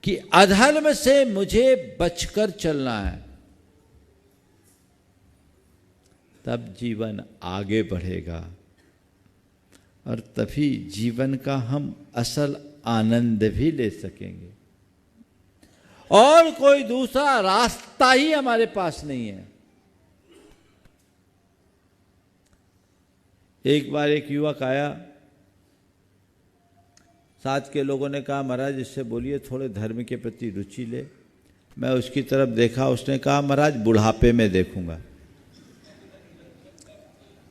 कि अधर्म से मुझे बचकर चलना है, तब जीवन आगे बढ़ेगा और तभी जीवन का हम असल आनंद भी ले सकेंगे। और कोई दूसरा रास्ता ही हमारे पास नहीं है। एक बार एक युवक आया, साथ के लोगों ने कहा महाराज इससे बोलिए थोड़े धर्म के प्रति रुचि ले। मैं उसकी तरफ देखा, उसने कहा महाराज बुढ़ापे में देखूंगा।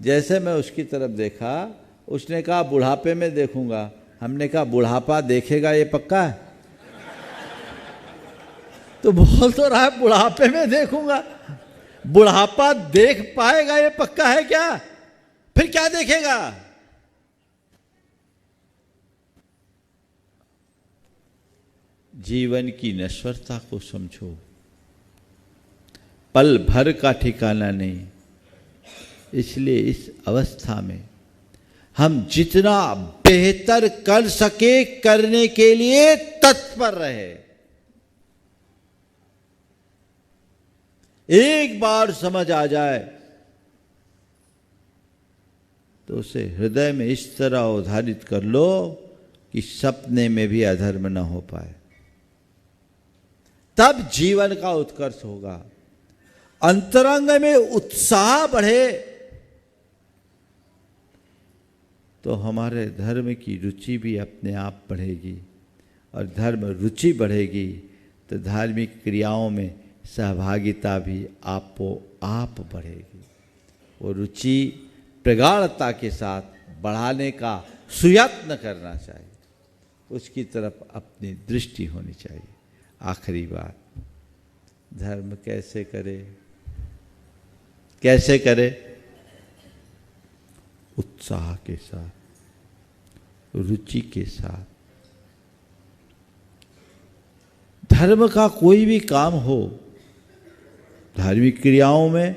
जैसे मैं उसकी तरफ देखा, उसने कहा बुढ़ापे में देखूंगा। हमने कहा बुढ़ापा देखेगा ये पक्का है? तो बोल तो रहा है बुढ़ापे में देखूंगा, बुढ़ापा देख पाएगा ये पक्का है क्या? फिर क्या देखेगा? जीवन की नश्वरता को समझो, पल भर का ठिकाना नहीं। इसलिए इस अवस्था में हम जितना बेहतर कर सके करने के लिए तत्पर रहे। एक बार समझ आ जाए तो उसे हृदय में इस तरह अवधारित कर लो कि सपने में भी अधर्म न हो पाए, तब जीवन का उत्कर्ष होगा। अंतरंग में उत्साह बढ़े तो हमारे धर्म की रुचि भी अपने आप बढ़ेगी, और धर्म रुचि बढ़ेगी तो धार्मिक क्रियाओं में सहभागिता भी आपो आप बढ़ेगी। वो रुचि प्रगाढ़ता के साथ बढ़ाने का सुयत्न करना चाहिए, उसकी तरफ अपनी दृष्टि होनी चाहिए। आखिरी बात, धर्म कैसे करे? कैसे करे? उत्साह के साथ, रुचि के साथ। धर्म का कोई भी काम हो, धार्मिक क्रियाओं में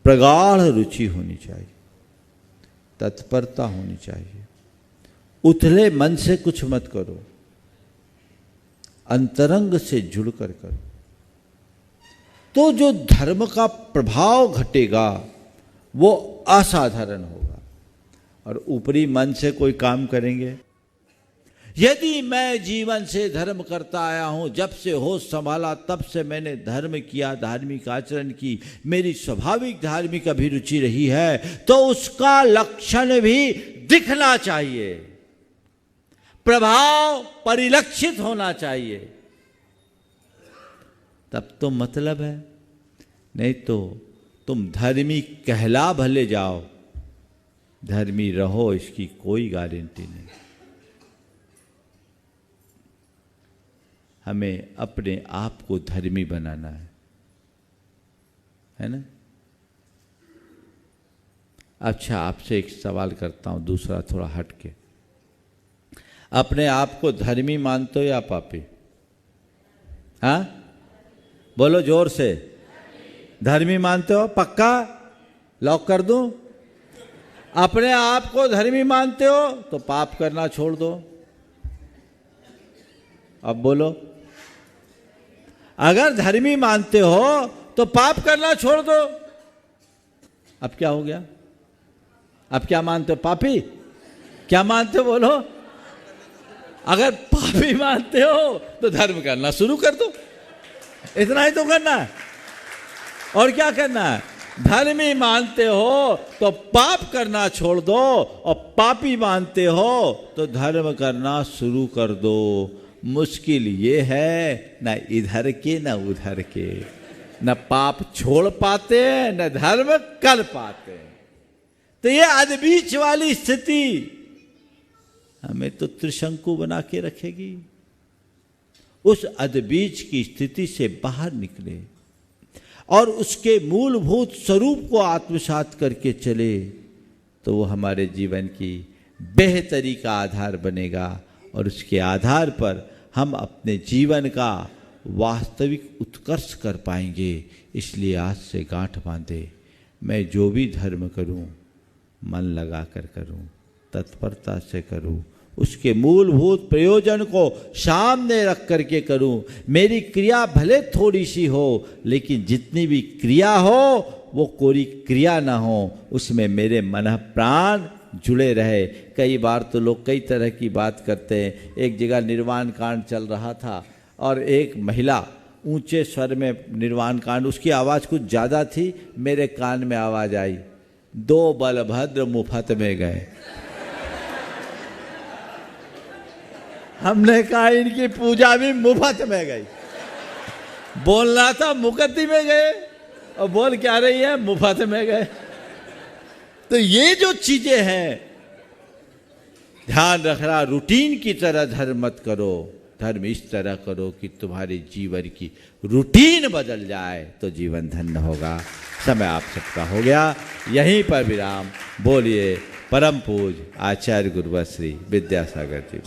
प्रगाढ़ रुचि होनी चाहिए, तत्परता होनी चाहिए। उथले मन से कुछ मत करो, अंतरंग से जुड़कर करो, तो जो धर्म का प्रभाव घटेगा वो असाधारण होगा। और ऊपरी मन से कोई काम करेंगे, यदि मैं जीवन से धर्म करता आया हूं, जब से होश संभाला तब से मैंने धर्म किया, धार्मिक आचरण की, मेरी स्वाभाविक धार्मिक अभिरुचि रही है, तो उसका लक्षण भी दिखना चाहिए, प्रभाव परिलक्षित होना चाहिए, तब तो मतलब है। नहीं तो तुम धर्मी कहला भले जाओ, धर्मी रहो इसकी कोई गारंटी नहीं। हमें अपने आप को धर्मी बनाना है ना। अच्छा, आपसे एक सवाल करता हूं, दूसरा थोड़ा हट के। अपने आप को धर्मी मानते हो या पापी? हाँ, बोलो जोर से। धर्मी मानते हो? पक्का? लॉक कर दूं? अपने आप को धर्मी मानते हो तो पाप करना छोड़ दो। अब बोलो, अगर धर्मी मानते हो तो पाप करना छोड़ दो। अब क्या हो गया? अब क्या मानते हो? पापी? क्या मानते हो? बोलो। अगर पापी मानते हो तो धर्म करना शुरू कर दो। इतना ही तो करना है, और क्या करना है? धर्मी मानते हो तो पाप करना छोड़ दो, और पापी मानते हो तो धर्म करना शुरू कर दो। मुश्किल ये है, न इधर के न उधर के, न पाप छोड़ पाते न धर्म कर पाते। तो ये अधबीच वाली स्थिति हमें तो त्रिशंकु बना के रखेगी। उस अधबीच की स्थिति से बाहर निकले और उसके मूलभूत स्वरूप को आत्मसात करके चले, तो वो हमारे जीवन की बेहतरी का आधार बनेगा, और उसके आधार पर हम अपने जीवन का वास्तविक उत्कर्ष कर पाएंगे। इसलिए आज से गांठ बांधे, मैं जो भी धर्म करूं मन लगा कर करूं, तत्परता से करूं, उसके मूलभूत प्रयोजन को सामने रख करके करूं। मेरी क्रिया भले थोड़ी सी हो, लेकिन जितनी भी क्रिया हो वो कोई क्रिया ना हो, उसमें मेरे मन प्राण जुड़े रहे। कई बार तो लोग कई तरह की बात करते हैं। एक जगह निर्वाण कांड चल रहा था और एक महिला ऊंचे स्वर में निर्वाण कांड, उसकी आवाज़ कुछ ज़्यादा थी, मेरे कान में आवाज़ आई, 2 बलभद्र मुफ्त में गए। हमने कहा इनकी पूजा भी मुफ्त में गई। बोलना था मुकद्दी में गए, और बोल क्या रही है? मुफ्त में गए। तो ये जो चीजें हैं, ध्यान रखना, रूटीन की तरह धर्म मत करो। धर्म इस तरह करो कि तुम्हारे जीवन की रूटीन बदल जाए, तो जीवन धन्य होगा। समय आप सबका हो गया, यहीं पर विराम। बोलिए परम पूज्य आचार्य गुरुवर श्री विद्यासागर जी।